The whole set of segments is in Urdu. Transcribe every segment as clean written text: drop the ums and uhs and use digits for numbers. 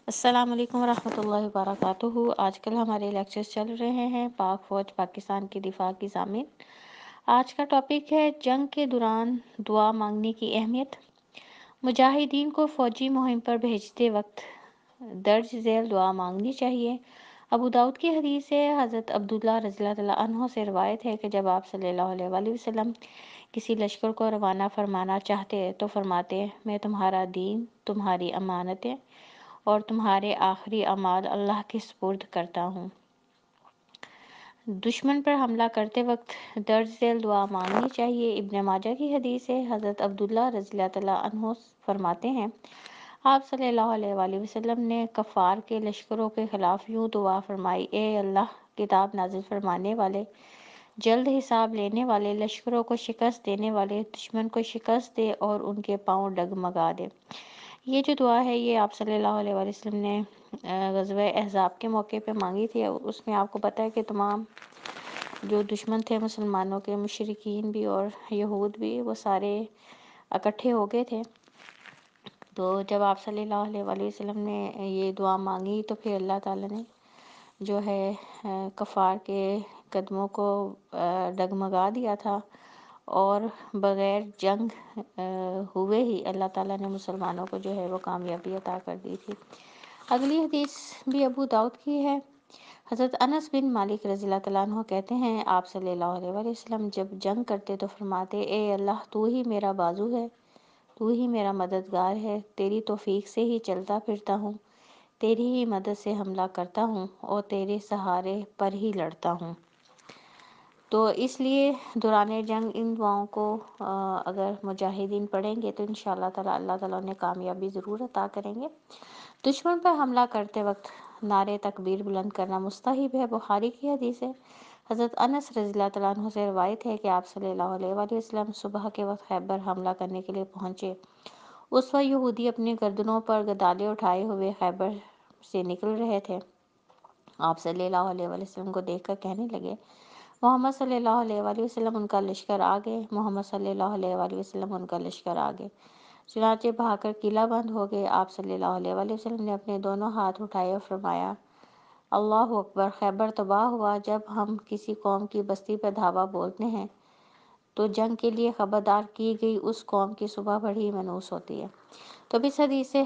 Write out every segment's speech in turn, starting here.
السلام علیکم ورحمۃ اللہ وبرکاتہ۔ آج کل ہمارے لیکچرز چل رہے ہیں پاک فوج پاکستان کی دفاع کی ضامن۔ آج کا ٹاپک ہے جنگ کے دوران دعا مانگنے کی اہمیت۔ مجاہدین کو فوجی مہم پر بھیجتے وقت درج ذیل دعا مانگنی چاہیے۔ ابو داؤد کی حدیث ہے، حضرت عبداللہ رضی اللہ تعالیٰ عنہ سے روایت ہے کہ جب آپ صلی اللہ علیہ وآلہ وسلم کسی لشکر کو روانہ فرمانا چاہتے تو فرماتے، میں تمہارا دین، تمہاری امانتیں اور تمہارے آخری اعمال اللہ کے سپرد کرتا ہوں۔ دشمن پر حملہ کرتے وقت درج ذیل دعا مانگنی چاہیے۔ ابن ماجہ کی حدیث ہے، حضرت عبداللہ رضی اللہ تعالیٰ عنہ فرماتے ہیں، آپ صلی اللہ علیہ وآلہ وسلم نے کفار کے لشکروں کے خلاف یوں دعا فرمائی، اے اللہ، کتاب نازل فرمانے والے، جلد حساب لینے والے، لشکروں کو شکست دینے والے، دشمن کو شکست دے اور ان کے پاؤں ڈگمگا دے۔ یہ جو دعا ہے یہ آپ صلی اللہ علیہ وآلہ وسلم نے غزوہ احزاب کے موقع پہ مانگی تھی۔ اس میں آپ کو پتہ ہے کہ تمام جو دشمن تھے مسلمانوں کے، مشرکین بھی اور یہود بھی، وہ سارے اکٹھے ہو گئے تھے۔ تو جب آپ صلی اللہ علیہ وآلہ وسلم نے یہ دعا مانگی تو پھر اللہ تعالیٰ نے جو ہے کفار کے قدموں کو ڈگمگا دیا تھا، اور بغیر جنگ ہوئے ہی اللہ تعالیٰ نے مسلمانوں کو جو ہے وہ کامیابی عطا کر دی تھی۔ اگلی حدیث بھی ابو داؤد کی ہے۔ حضرت انس بن مالک رضی اللہ تعالیٰ عنہ کہتے ہیں، آپ صلی اللہ علیہ وآلہ وسلم جب جنگ کرتے تو فرماتے، اے اللہ، تو ہی میرا بازو ہے، تو ہی میرا مددگار ہے، تیری توفیق سے ہی چلتا پھرتا ہوں، تیری ہی مدد سے حملہ کرتا ہوں اور تیرے سہارے پر ہی لڑتا ہوں۔ تو اس لیے دوران جنگ ان دعاؤں کو اگر مجاہدین پڑھیں گے تو انشاءاللہ تعالی اللہ تعالیٰ انہیں کامیابی ضرور عطا کریں گے۔ دشمن پر حملہ کرتے وقت نعرے تکبیر بلند کرنا مستحب ہے۔ بخاری کی حدیث ہے، حضرت انس رضی اللہ تعالیٰ عنہ سے روایت ہے کہ آپ صلی اللہ علیہ وآلہ وسلم صبح کے وقت خیبر حملہ کرنے کے لیے پہنچے۔ اس وقت یہودی اپنی گردنوں پر گدالے اٹھائے ہوئے خیبر سے نکل رہے تھے۔ آپ صلی اللہ علیہ وآلہ وسلم کو دیکھ کر کہنے لگے، محمد صلی اللہ علیہ وآلہ وسلم ان کا لشکر آگے، محمد صلی اللہ علیہ وآلہ وسلم ان کا لشکر آگے۔ چنانچہ بھاگ کر قلعہ بند ہو گئے۔ آپ صلی اللہ علیہ وآلہ وسلم نے اپنے دونوں ہاتھ اٹھائے اور فرمایا، اللہ اکبر، خیبر تباہ ہوا۔ جب ہم کسی قوم کی بستی پر دھاوا بولتے ہیں تو جنگ کے لیے خبردار کی گئی اس قوم کی صبح بڑی منحوس ہوتی ہے۔ تو اس حدیث سے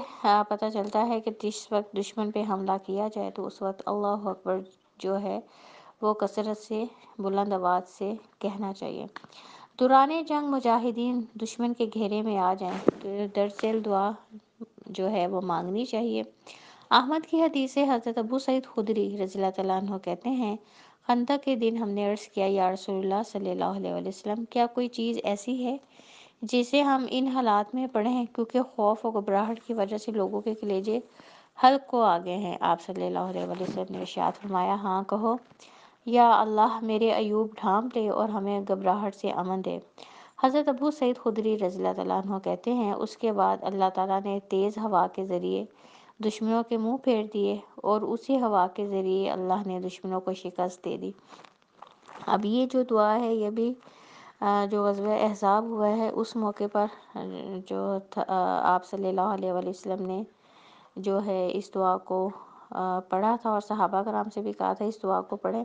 پتہ چلتا ہے کہ جس وقت دشمن پہ حملہ کیا جائے تو اس وقت اللہ اکبر جو ہے وہ کثرت سے بلند آواز سے کہنا چاہیے۔ دوران جنگ مجاہدین دشمن کے گھیرے میں آ جائیں تو درج ذیل دعا جو ہے وہ مانگنی چاہیے۔ احمد کی حدیث ہے، حضرت ابو سعید خدری رضی اللہ تعالیٰ عنہ کہتے ہیں، خندق کے دن ہم نے عرض کیا، یا رسول اللہ صلی اللہ علیہ وآلہ وسلم، کیا کوئی چیز ایسی ہے جسے ہم ان حالات میں پڑھیں؟ کیونکہ خوف اور گھبراہٹ کی وجہ سے لوگوں کے کلیجے حلق کو آگے ہیں۔ آپ صلی اللہ علیہ وآلہ وسلم نے ارشاد فرمایا، ہاں کہو، یا اللہ، میرے عیوب ڈھانپ لے اور ہمیں گھبراہٹ سے امن دے۔ حضرت ابو سعید خدری رضی اللہ تعالیٰ عنہ کہتے ہیں، اس کے بعد اللہ تعالیٰ نے تیز ہوا کے ذریعے دشمنوں کے منہ پھیر دیے اور اسی ہوا کے ذریعے اللہ نے دشمنوں کو شکست دے دی۔ اب یہ جو دعا ہے یہ بھی جو غزوہ احزاب ہوا ہے اس موقع پر جو آپ صلی اللہ علیہ وآلہ وسلم نے جو ہے اس دعا کو پڑھا تھا، اور صحابہ کرام سے بھی کہا تھا اس دعا کو پڑھیں۔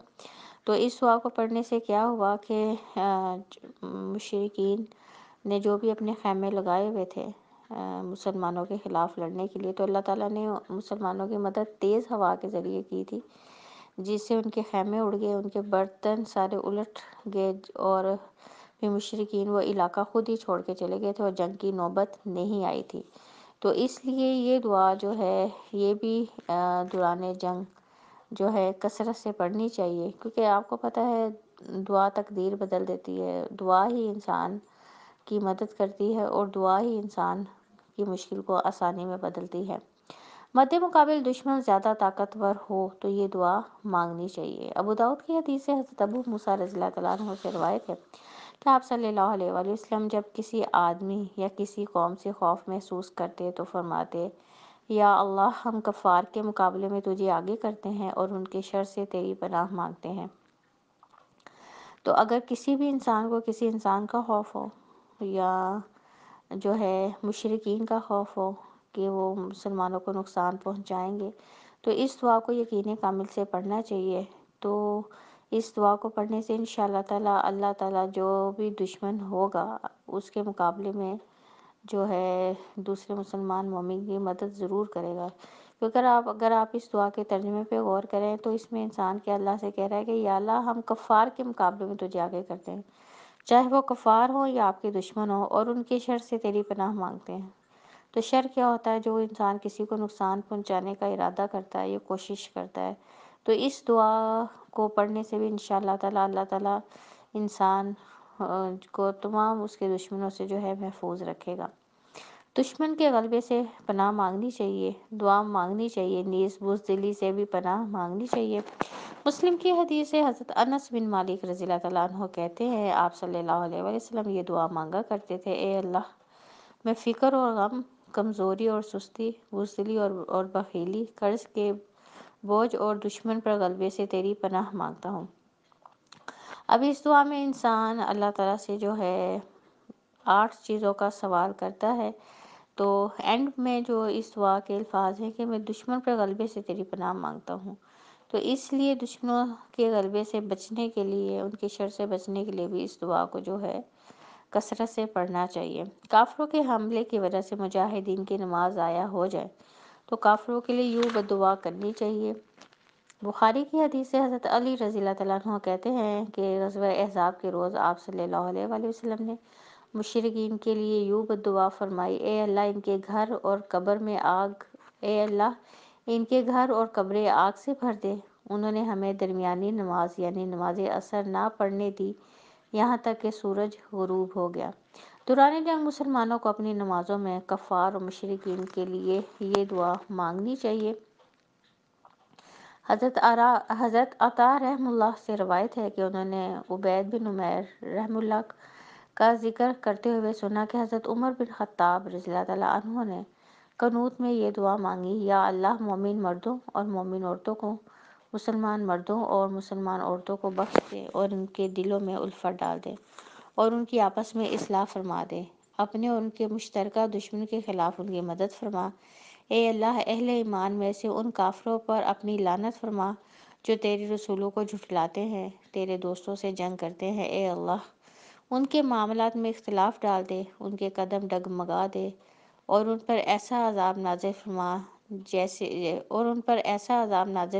تو اس دعا کو پڑھنے سے کیا ہوا کہ مشرکین نے جو بھی اپنے خیمے لگائے ہوئے تھے مسلمانوں کے خلاف لڑنے کے لیے، تو اللہ تعالیٰ نے مسلمانوں کی مدد تیز ہوا کے ذریعے کی تھی، جس سے ان کے خیمے اڑ گئے، ان کے برتن سارے الٹ گئے، اور پھر مشرکین وہ علاقہ خود ہی چھوڑ کے چلے گئے تھے اور جنگ کی نوبت نہیں آئی تھی۔ تو اس لیے یہ دعا جو ہے یہ بھی دوران جنگ جو ہے کثرت سے پڑھنی چاہیے، کیونکہ آپ کو پتہ ہے دعا تقدیر بدل دیتی ہے، دعا ہی انسان کی مدد کرتی ہے اور دعا ہی انسان کی مشکل کو آسانی میں بدلتی ہے۔ مد مقابل دشمن زیادہ طاقتور ہو تو یہ دعا مانگنی چاہیے۔ ابو داؤد کی حدیث سے حضرت ابو موسیٰ رضی اللہ تعالیٰ عنہ سے روایت ہے کہ آپ صلی اللہ علیہ وآلہ وسلم جب کسی آدمی یا کسی قوم سے خوف محسوس کرتے تو فرماتے، یا اللہ، ہم کفار کے مقابلے میں تجھے آگے کرتے ہیں اور ان کے شر سے تیری پناہ مانگتے ہیں۔ تو اگر کسی بھی انسان کو کسی انسان کا خوف ہو، یا جو ہے مشرکین کا خوف ہو، کہ وہ مسلمانوں کو نقصان پہنچائیں گے، تو اس دعا کو یقین کامل سے پڑھنا چاہیے۔ تو اس دعا کو پڑھنے سے انشاءاللہ تعالیٰ اللہ تعالیٰ جو بھی دشمن ہوگا اس کے مقابلے میں جو ہے دوسرے مسلمان مومن کی مدد ضرور کرے گا۔ کیونکہ اگر آپ اس دعا کے ترجمے پہ غور کریں تو اس میں انسان کے اللہ سے کہہ رہا ہے کہ یا اللہ ہم کفار کے مقابلے میں تجھے آگے کرتے ہیں، چاہے وہ کفار ہوں یا آپ کے دشمن ہوں، اور ان کے شر سے تیری پناہ مانگتے ہیں۔ تو شر کیا ہوتا ہے؟ جو انسان کسی کو نقصان پہنچانے کا ارادہ کرتا ہے یا کوشش کرتا ہے۔ تو اس دعا کو پڑھنے سے بھی انشاءاللہ تعالیٰ اللہ تعالیٰ انسان کو تمام اس کے دشمنوں سے جو ہے محفوظ رکھے گا۔ دشمن کے غلبے سے پناہ مانگنی چاہیے، دعا مانگنی چاہیے، نیز بزدلی سے بھی پناہ مانگنی چاہیے۔ مسلم کی حدیث ہے، حضرت انس بن مالک رضی اللہ تعالیٰ عنہ کہتے ہیں آپ صلی اللہ علیہ وسلم یہ دعا مانگا کرتے تھے: اے اللہ، میں فکر اور غم، کمزوری اور سستی، بزدلی اور بخیلی، قرض کے بوجھ اور دشمن پر غلبے سے تیری پناہ مانگتا ہوں۔ اب اس دعا میں انسان اللہ تعالیٰ سے جو ہے 8 چیزوں کا سوال کرتا ہے۔ تو اینڈ میں جو اس دعا کے الفاظ ہیں کہ میں دشمن پر غلبے سے تیری پناہ مانگتا ہوں، تو اس لیے دشمنوں کے غلبے سے بچنے کے لیے، ان کے شر سے بچنے کے لیے بھی اس دعا کو جو ہے کثرت سے پڑھنا چاہیے۔ کافروں کے حملے کی وجہ سے مجاہدین کی نماز ضائع ہو جائے تو کافروں کے لیے یوں بددعا کرنی چاہیے۔ بخاری کی حدیث سے حضرت علی رضی اللہ تعالیٰ عنہ کہتے ہیں کہ غزوہ احزاب کے روز آپ صلی اللہ علیہ وآلہ وسلم نے مشرکین کے لیے یوں بددعا فرمائی: اے اللہ ان کے گھر اور قبر میں آگ اے اللہ ان کے گھر اور قبریں آگ سے بھر دے۔ انہوں نے ہمیں درمیانی نماز یعنی نماز عصر نہ پڑھنے دی یہاں تک کہ سورج غروب ہو گیا۔ دوران جنگ مسلمانوں کو اپنی نمازوں میں کفار اور مشرکین کے لیے یہ دعا مانگنی چاہیے۔ حضرت عطا رحمہ اللہ سے روایت ہے کہ انہوں نے عبید بن عمیر رحمہ اللہ کا ذکر کرتے ہوئے سنا کہ حضرت عمر بن خطاب رضی اللہ تعالیٰ عنہ نے قنوت میں یہ دعا مانگی: یا اللہ مومن مردوں اور مومن عورتوں کو، مسلمان مردوں اور مسلمان عورتوں کو بخش دے اور ان کے دلوں میں الفت ڈال دے اور ان کی آپس میں اصلاح فرما دے، اپنے اور ان کے مشترکہ دشمن کے خلاف ان کی مدد فرما۔ اے اللہ اہل ایمان میں سے ان کافروں پر اپنی لعنت فرما جو تیرے رسولوں کو جھٹلاتے ہیں، تیرے دوستوں سے جنگ کرتے ہیں۔ اے اللہ ان کے معاملات میں اختلاف ڈال دے، ان کے قدم ڈگمگا دے اور ان پر ایسا عذاب نازل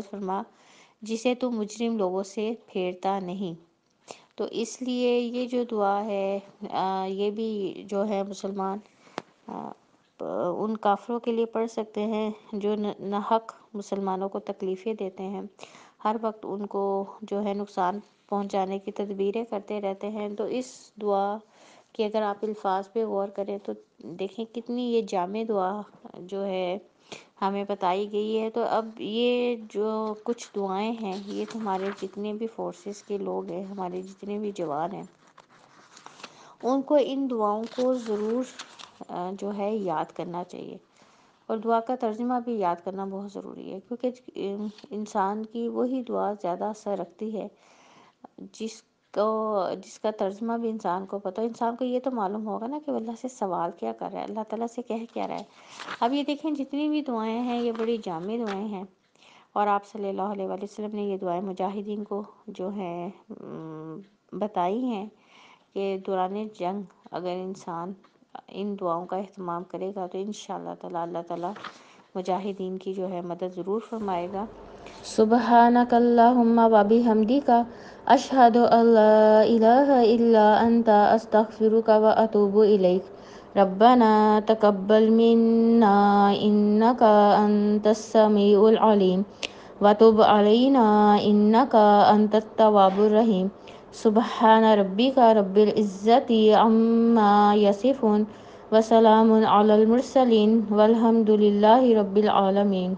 فرما جسے تو مجرم لوگوں سے پھیرتا نہیں۔ تو اس لیے یہ جو دعا ہے یہ بھی جو ہے مسلمان ان کافروں کے لیے پڑھ سکتے ہیں جو ناحق مسلمانوں کو تکلیفیں دیتے ہیں، ہر وقت ان کو جو ہے نقصان پہنچانے کی تدبیریں کرتے رہتے ہیں۔ تو اس دعا کہ اگر آپ الفاظ پہ غور کریں تو دیکھیں کتنی یہ جامع دعا جو ہے ہمیں بتائی گئی ہے۔ تو اب یہ جو کچھ دعائیں ہیں یہ ہمارے جتنے بھی فورسز کے لوگ ہیں، ہمارے جتنے بھی جوان ہیں، ان کو ان دعاؤں کو ضرور جو ہے یاد کرنا چاہیے، اور دعا کا ترجمہ بھی یاد کرنا بہت ضروری ہے، کیونکہ انسان کی وہی دعا زیادہ اثر رکھتی ہے جس کا ترجمہ بھی انسان کو پتہ ہو۔ انسان کو یہ تو معلوم ہوگا نا کہ وہ اللہ سے سوال کیا کر رہا ہے، اللہ تعالیٰ سے کہہ کیا رہا ہے۔ اب یہ دیکھیں جتنی بھی دعائیں ہیں یہ بڑی جامع دعائیں ہیں، اور آپ صلی اللہ علیہ وآلہ وسلم نے یہ دعائیں مجاہدین کو جو ہے بتائی ہیں کہ دوران جنگ اگر انسان ان دعاؤں کا اہتمام کرے گا تو انشاءاللہ تعالیٰ اللہ تعالیٰ مجاہدین کی جو ہے مدد ضرور فرمائے گا۔ سبحانک اللہم و بحمدک، اشہد ان لا الہ الا انت، استغفرک و اتوب الیک۔ ربنا تقبل منا انک انت السمیع العلیم وتب علینا انک انت التواب الرحیم۔ سبحان ربک رب العزت عما یصفون وسلام علی المرسلین والحمد للہ رب العالمین۔